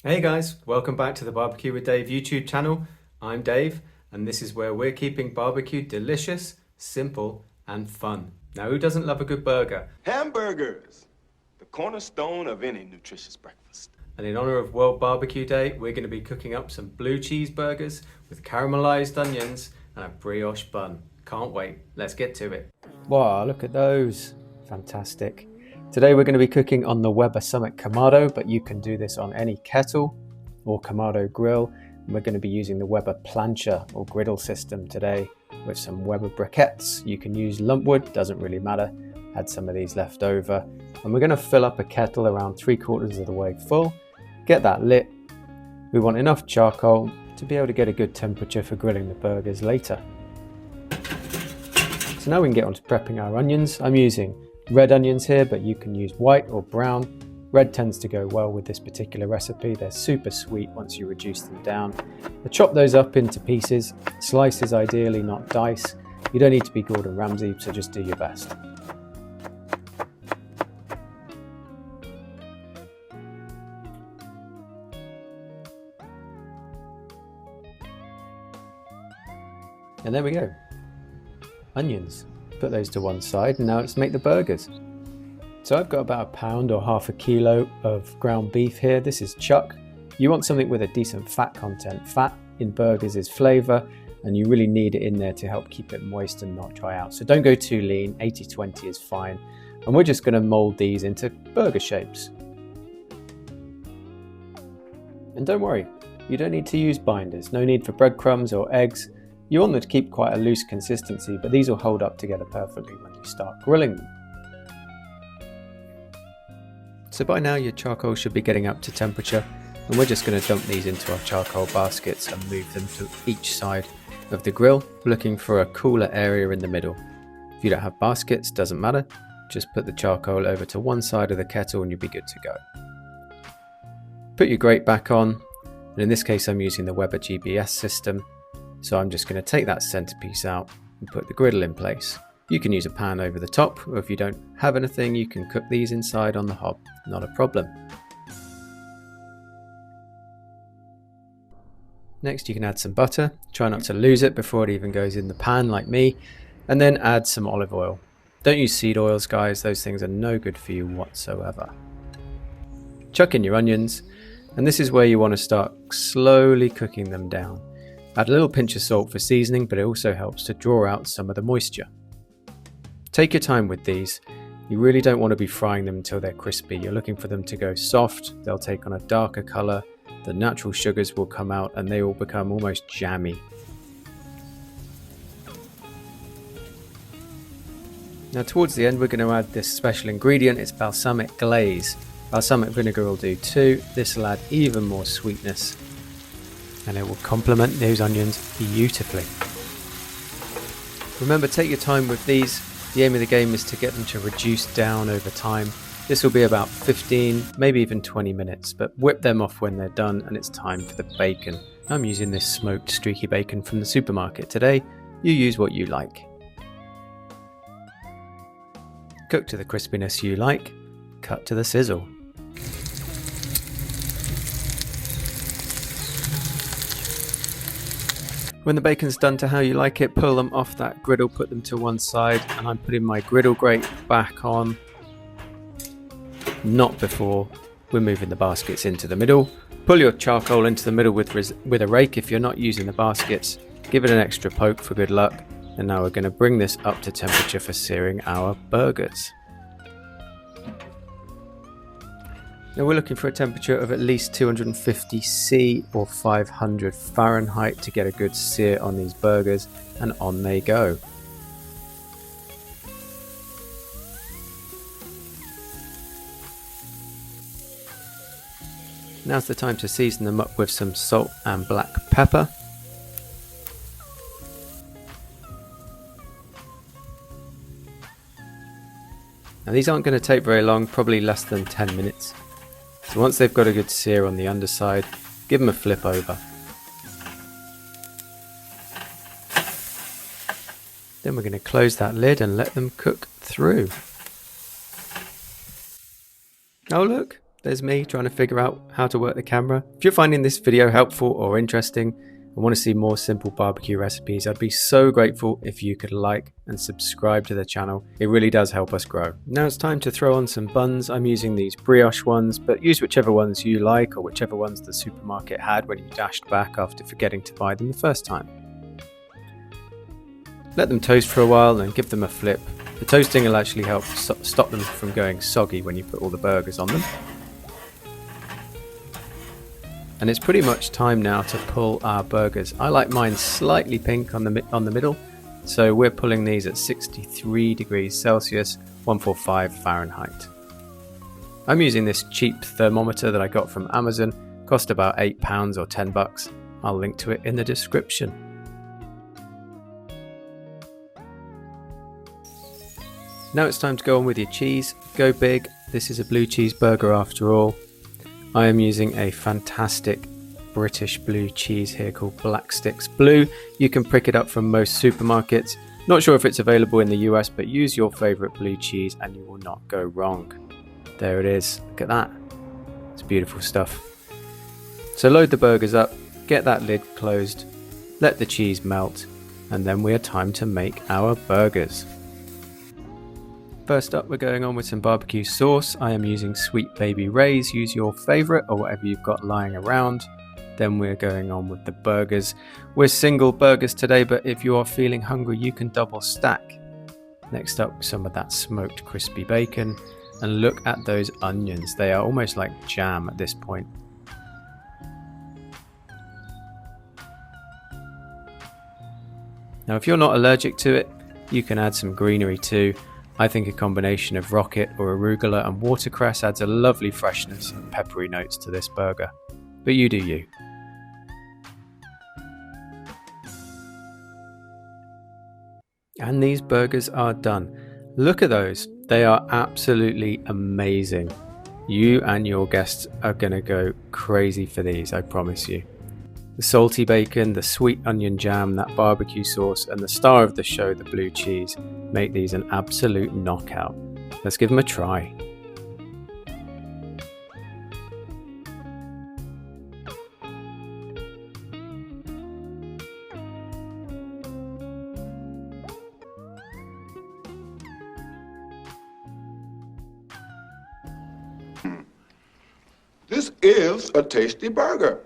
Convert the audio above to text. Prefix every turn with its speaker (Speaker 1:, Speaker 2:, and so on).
Speaker 1: Hey guys, welcome back to the Barbecue with Dave YouTube channel. I'm Dave, and this is where we're keeping barbecue delicious, simple, and fun. Now, who doesn't love a good burger?
Speaker 2: Hamburgers, the cornerstone of any nutritious breakfast.
Speaker 1: And in honor of World Barbecue Day, we're going to be cooking up some blue cheeseburgers with caramelized onions and a brioche bun. Can't wait. Let's get to it. Wow, look at those. Fantastic. Today we're going to be cooking on the Weber Summit Kamado, but you can do this on any kettle or Kamado grill. And we're going to be using the Weber plancha or griddle system today with some Weber briquettes. You can use lumpwood, doesn't really matter. Had some of these left over. And we're going to fill up a kettle around 3/4 of the way full. Get that lit. We want enough charcoal to be able to get a good temperature for grilling the burgers later. So now we can get on to prepping our onions. I'm using red onions here, but you can use white or brown. Red tends to go well with this particular recipe. They're super sweet once you reduce them down. I chop those up into pieces, slices ideally, not dice. You don't need to be Gordon Ramsay, so just do your best. And there we go. Onions. Put those to one side, and now let's make the burgers. So I've got about a pound or half a kilo of ground beef here. This is chuck. You want something with a decent fat content. Fat in burgers is flavor, and you really need it in there to help keep it moist and not dry out. So don't go too lean, 80-20 is fine. And we're just going to mold these into burger shapes. And don't worry, you don't need to use binders. No need for breadcrumbs or eggs. You want them to keep quite a loose consistency, but these will hold up together perfectly when you start grilling them. So by now your charcoal should be getting up to temperature, and we're just going to dump these into our charcoal baskets and move them to each side of the grill, looking for a cooler area in the middle. If you don't have baskets, doesn't matter, just put the charcoal over to one side of the kettle and you'll be good to go. Put your grate back on, and in this case I'm using the Weber GBS system. So I'm just going to take that centerpiece out and put the griddle in place. You can use a pan over the top, or if you don't have anything, you can cook these inside on the hob, not a problem. Next you can add some butter, try not to lose it before it even goes in the pan like me, and then add some olive oil. Don't use seed oils guys, those things are no good for you whatsoever. Chuck in your onions, and this is where you want to start slowly cooking them down. Add a little pinch of salt for seasoning, but it also helps to draw out some of the moisture. Take your time with these. You really don't want to be frying them until they're crispy. You're looking for them to go soft, they'll take on a darker colour, the natural sugars will come out and they will become almost jammy. Now towards the end we're going to add this special ingredient, it's balsamic glaze. Balsamic vinegar will do too, this will add even more sweetness, and it will complement those onions beautifully. Remember, take your time with these. The aim of the game is to get them to reduce down over time. This will be about 15, maybe even 20 minutes, but whip them off when they're done and it's time for the bacon. I'm using this smoked streaky bacon from the supermarket today. You use what you like. Cook to the crispiness you like, cut to the sizzle. When the bacon's done to how you like it, pull them off that griddle, put them to one side, and I'm putting my griddle grate back on. Not before we're moving the baskets into the middle. Pull your charcoal into the middle with a rake if you're not using the baskets. Give it an extra poke for good luck. And now we're going to bring this up to temperature for searing our burgers. Now we're looking for a temperature of at least 250 C or 500 Fahrenheit to get a good sear on these burgers, and on they go. Now's the time to season them up with some salt and black pepper. Now these aren't going to take very long, probably less than 10 minutes. So once they've got a good sear on the underside, give them a flip over. Then we're going to close that lid and let them cook through. Oh look, there's me trying to figure out how to work the camera. If you're finding this video helpful or interesting and want to see more simple barbecue recipes, I'd be so grateful if you could like and subscribe to the channel. It really does help us grow. Now it's time to throw on some buns. I'm using these brioche ones, but use whichever ones you like or whichever ones the supermarket had when you dashed back after forgetting to buy them the first time. Let them toast for a while and give them a flip. The toasting will actually help stop them from going soggy when you put all the burgers on them. And it's pretty much time now to pull our burgers. I like mine slightly pink on the middle, so we're pulling these at 63 degrees Celsius, 145 Fahrenheit. I'm using this cheap thermometer that I got from Amazon, cost about £8 or $10. I'll link to it in the description. Now it's time to go on with your cheese. Go big. This is a blue cheeseburger after all. I am using a fantastic British blue cheese here called Black Sticks Blue. You can pick it up from most supermarkets. Not sure if it's available in the US, but use your favorite blue cheese and you will not go wrong. There it is. Look at that. It's beautiful stuff. So load the burgers up, get that lid closed, let the cheese melt, and then we are time to make our burgers. First up, we're going on with some barbecue sauce. I am using Sweet Baby Ray's. Use your favorite or whatever you've got lying around. Then we're going on with the burgers. We're single burgers today, but if you are feeling hungry, you can double stack. Next up, some of that smoked crispy bacon. And look at those onions. They are almost like jam at this point. Now, if you're not allergic to it, you can add some greenery too. I think a combination of rocket or arugula and watercress adds a lovely freshness and peppery notes to this burger. But you do you. And these burgers are done. Look at those. They are absolutely amazing. You and your guests are going to go crazy for these, I promise you. The salty bacon, the sweet onion jam, that barbecue sauce, and the star of the show, the blue cheese, make these an absolute knockout. Let's give them a try.
Speaker 2: This is a tasty burger.